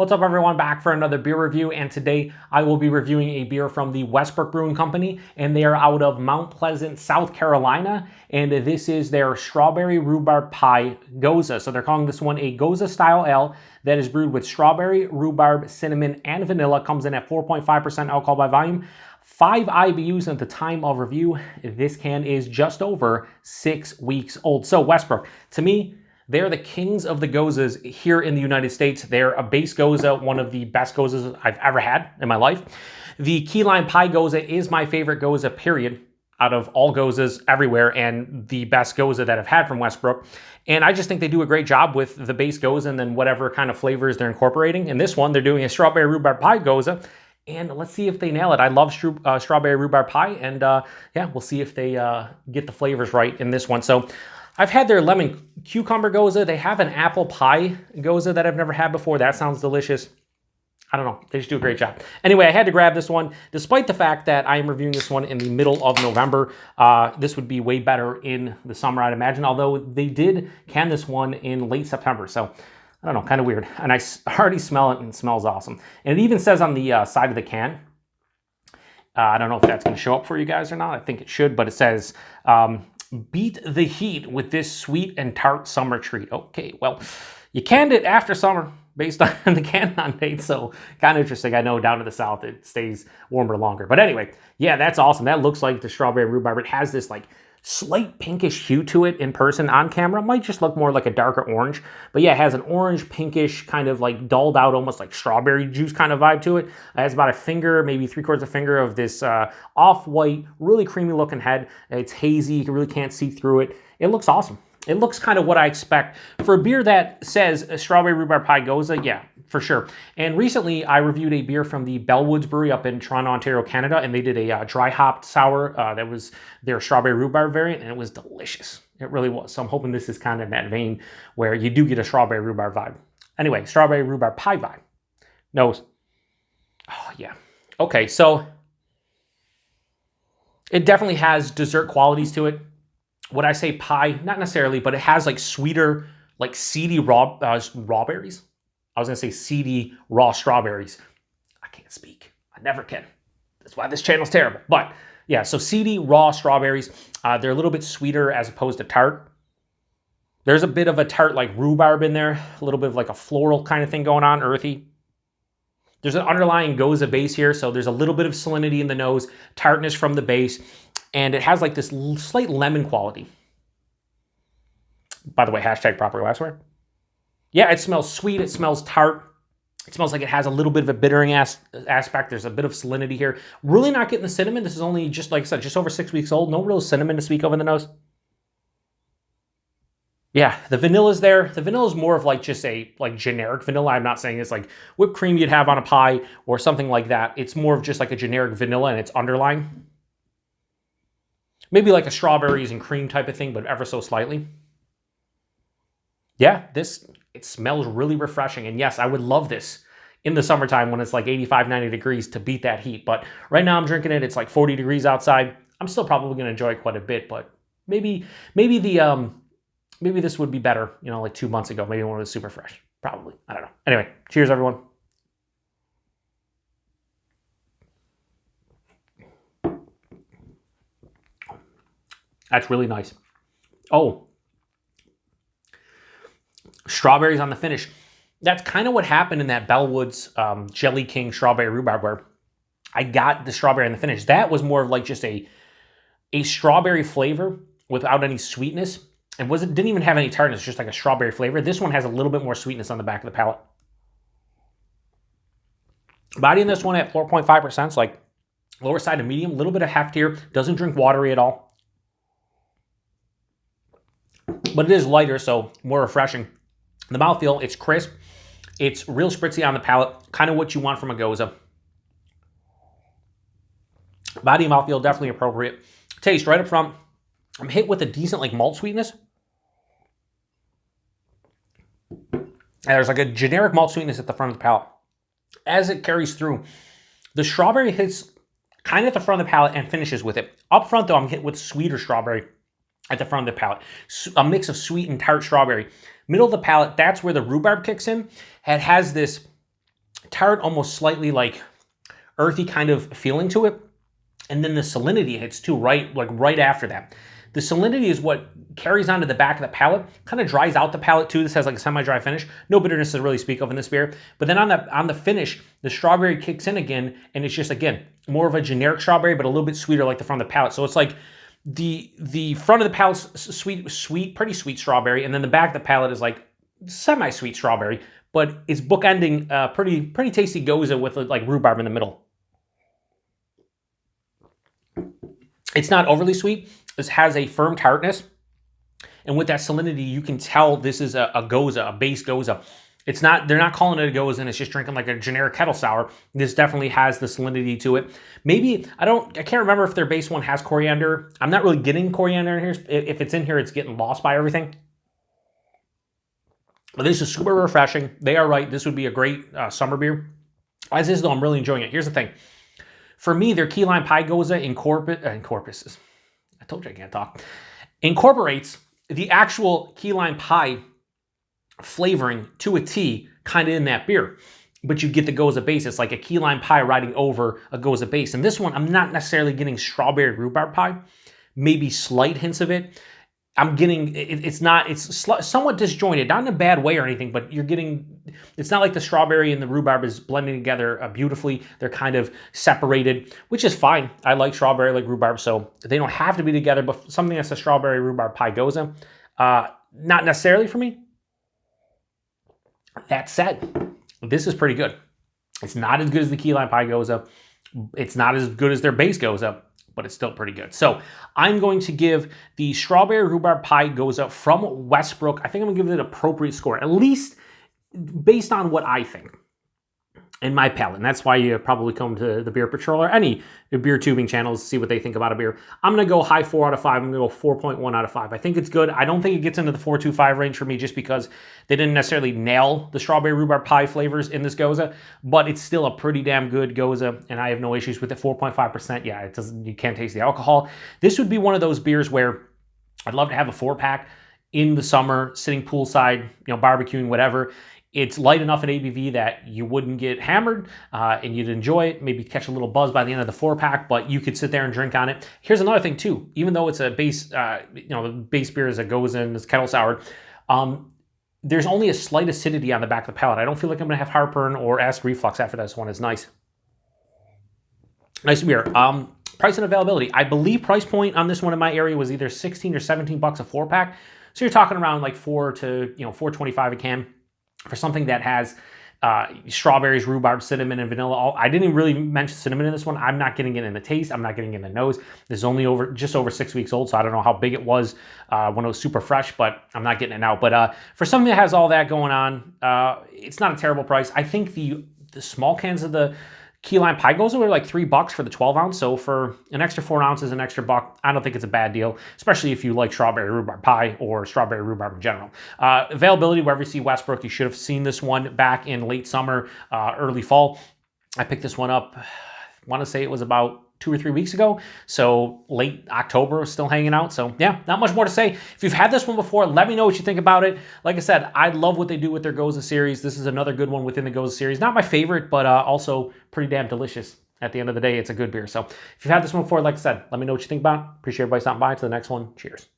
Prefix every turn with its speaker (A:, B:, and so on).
A: What's up, everyone? Back for another beer review, and today I will be reviewing a beer from the Westbrook Brewing Company, and they are out of Mount Pleasant, South Carolina, and this is their Strawberry Rhubarb Pie Gose. So they're calling this one a Gose style ale that is brewed with strawberry, rhubarb, cinnamon, and vanilla. Comes in at 4.5% alcohol by volume, 5 IBUs at the time of review. This can is just over 6 weeks old. So Westbrook, to me, they're the kings of the Goses here in the United States. They're a base Gose, one of the best Goses I've ever had in my life. The Key Lime Pie Gose is my favorite Gose, period, out of all Goses everywhere, and the best Gose that I've had from Westbrook. And I just think they do a great job with the base Gose and then whatever kind of flavors they're incorporating. In this one, they're doing a Strawberry Rhubarb Pie Gose, and let's see if they nail it. I love strawberry rhubarb pie, and yeah, we'll see if they get the flavors right in this one. So I've had their lemon cucumber Gose. They have an apple pie Gose that I've never had before. That sounds delicious. I don't know. They just do a great job. Anyway, I had to grab this one, despite the fact that I am reviewing this one in the middle of November. This would be way better in the summer, I'd imagine, although they did can this one in late September. So I don't know, kind of weird. And I already smell it, and it smells awesome. And it even says on the side of the can, I don't know if that's going to show up for you guys or not. I think it should, but it says, beat the heat with this sweet and tart summer treat. Okay, well, you canned it after summer based on the can on date, so kind of interesting. I know down to the south it stays warmer longer. But anyway, yeah, that's awesome. That looks like the strawberry rhubarb. It has this like slight pinkish hue to it in person. On camera, it might just look more like a darker orange. But yeah, it has an orange, pinkish, kind of like dulled out, almost like strawberry juice kind of vibe to it. It has about a finger, maybe 3/4 finger of this off-white, really creamy looking head. It's hazy. You really can't see through it. It looks awesome. It looks kind of what I expect for a beer that says Strawberry Rhubarb Pie Gose. Yeah, for sure. And recently, I reviewed a beer from the Bellwoods Brewery up in Toronto, Ontario, Canada, and they did a dry hopped sour that was their strawberry rhubarb variant, and it was delicious. It really was. So I'm hoping this is kind of in that vein where you do get a strawberry rhubarb vibe. Anyway, strawberry rhubarb pie vibe. Nose. Oh, yeah. Okay, so it definitely has dessert qualities to it. Would I say pie? Not necessarily, but it has like sweeter, like seedy raw berries. I was gonna say seedy raw strawberries. I can't speak. I never can. That's why this channel's terrible. But yeah, so seedy raw strawberries. They're a little bit sweeter as opposed to tart. There's a bit of a tart like rhubarb in there. A little bit of like a floral kind of thing going on, earthy. There's an underlying Gose base here, so there's a little bit of salinity in the nose, tartness from the base, and it has like this slight lemon quality. By the way, hashtag proper glassware. Yeah, it smells sweet, it smells tart. It smells like it has a little bit of a bittering aspect. There's a bit of salinity here. Really not getting the cinnamon. This is only, just like I said, just over 6 weeks old. No real cinnamon to speak of in the nose. Yeah, the vanilla's there. The vanilla's more of like just a like generic vanilla. I'm not saying it's like whipped cream you'd have on a pie or something like that. It's more of just like a generic vanilla and it's underlying. Maybe like a strawberries and cream type of thing, but ever so slightly. Yeah, it smells really refreshing. And yes, I would love this in the summertime when it's like 85, 90 degrees to beat that heat. But right now I'm drinking it. It's like 40 degrees outside. I'm still probably going to enjoy it quite a bit, but maybe this would be better, you know, like 2 months ago. Maybe when it was super fresh. Probably. I don't know. Anyway, cheers, everyone. That's really nice. Oh, strawberries on the finish. That's kind of what happened in that Bellwoods Jelly King Strawberry Rhubarb, where I got the strawberry on the finish. That was more of like just a strawberry flavor without any sweetness. And didn't even have any tartness, just like a strawberry flavor. This one has a little bit more sweetness on the back of the palate. Body in this one at 4.5%, it's like lower side of medium, a little bit of heftier, doesn't drink watery at all. But it is lighter, so more refreshing. The mouthfeel, it's crisp. It's real spritzy on the palate, kind of what you want from a Gose. Body and mouthfeel, definitely appropriate. Taste, right up front, I'm hit with a decent like malt sweetness. And there's like a generic malt sweetness at the front of the palate. As it carries through, the strawberry hits kind of at the front of the palate and finishes with it. Up front, though, I'm hit with sweeter strawberry at the front of the palate. A mix of sweet and tart strawberry. Middle of the palate, that's where the rhubarb kicks in. It has this tart, almost slightly like earthy kind of feeling to it. And then the salinity hits too, right after that. The salinity is what carries onto the back of the palate, kind of dries out the palate too. This has like a semi-dry finish. No bitterness to really speak of in this beer. But then on the finish, the strawberry kicks in again, and it's just, again, more of a generic strawberry, but a little bit sweeter like the front of the palate. So it's like the front of the palate's sweet, pretty sweet strawberry, and then the back of the palate is like semi-sweet strawberry, but it's bookending pretty tasty Gose with like rhubarb in the middle. It's not overly sweet. This has a firm tartness, and with that salinity, you can tell this is a Gose, a base Gose. It's not, they're not calling it a Gose and it's just drinking like a generic kettle sour. This definitely has the salinity to it. Maybe, I can't remember if their base one has coriander. I'm not really getting coriander in here. If it's in here, it's getting lost by everything. But this is super refreshing. They are right. This would be a great summer beer. As is, though, I'm really enjoying it. Here's the thing. For me, their Key Lime Pie Gose incorporates the actual key lime pie flavoring to a T kind of in that beer. But you get the Gose base. It's like a key lime pie riding over a Gose base. And this one, I'm not necessarily getting strawberry rhubarb pie. Maybe slight hints of it. I'm getting, it's somewhat disjointed, not in a bad way or anything, but you're getting, it's not like the strawberry and the rhubarb is blending together beautifully. They're kind of separated, which is fine. I like strawberry, like rhubarb, so they don't have to be together, but something that's a strawberry rhubarb pie Gose, not necessarily for me. That said, this is pretty good. It's not as good as the Key Lime Pie Gose. It's not as good as their base Gose, but it's still pretty good. So I'm going to give the Strawberry Rhubarb Pie Gose from Westbrook, I think I'm going to give it an appropriate score, at least based on what I think in my palate. And that's why you probably come to the Beer Patrol or any beer tubing channels to see what they think about a beer. I'm going to go high 4 out of 5. I'm going to go 4.1 out of 5. I think it's good. I don't think it gets into the 4.25 range for me just because they didn't necessarily nail the strawberry rhubarb pie flavors in this Gose, but it's still a pretty damn good Gose, and I have no issues with it. 4.5%. Yeah, it doesn't, you can't taste the alcohol. This would be one of those beers where I'd love to have a 4-pack in the summer, sitting poolside, barbecuing, whatever. It's light enough in ABV that you wouldn't get hammered and you'd enjoy it, maybe catch a little buzz by the end of the 4-pack, but you could sit there and drink on it. Here's another thing too, even though it's a base, the base beer is a Gose and it's kettle sour, there's only a slight acidity on the back of the palate. I don't feel like I'm gonna have heartburn or acid reflux after this one. It's nice. Nice beer. Price and availability. I believe price point on this one in my area was either 16 or 17 bucks a 4-pack. So you're talking around like $4 to $4.25 a can. For something that has strawberries, rhubarb, cinnamon, and vanilla. I didn't really mention cinnamon in this one. I'm not getting it in the taste. I'm not getting it in the nose. This is only just over 6 weeks old, so I don't know how big it was when it was super fresh, but I'm not getting it now. But for something that has all that going on, it's not a terrible price. I think the small cans of the Key Lime Pie Gose were like $3 for the 12-ounce. So for an extra 4 ounces, an extra $1, I don't think it's a bad deal, especially if you like strawberry rhubarb pie or strawberry rhubarb in general. Availability, wherever you see Westbrook, you should have seen this one back in late summer, early fall. I picked this one up, I want to say it was about 2 or 3 weeks ago. So late October, still hanging out. So yeah, not much more to say. If you've had this one before, let me know what you think about it. Like I said, I love what they do with their Gose series. This is another good one within the Gose series. Not my favorite, but also pretty damn delicious. At the end of the day, it's a good beer. So if you've had this one before, like I said, let me know what you think about it. Appreciate everybody stopping by. To the next one. Cheers.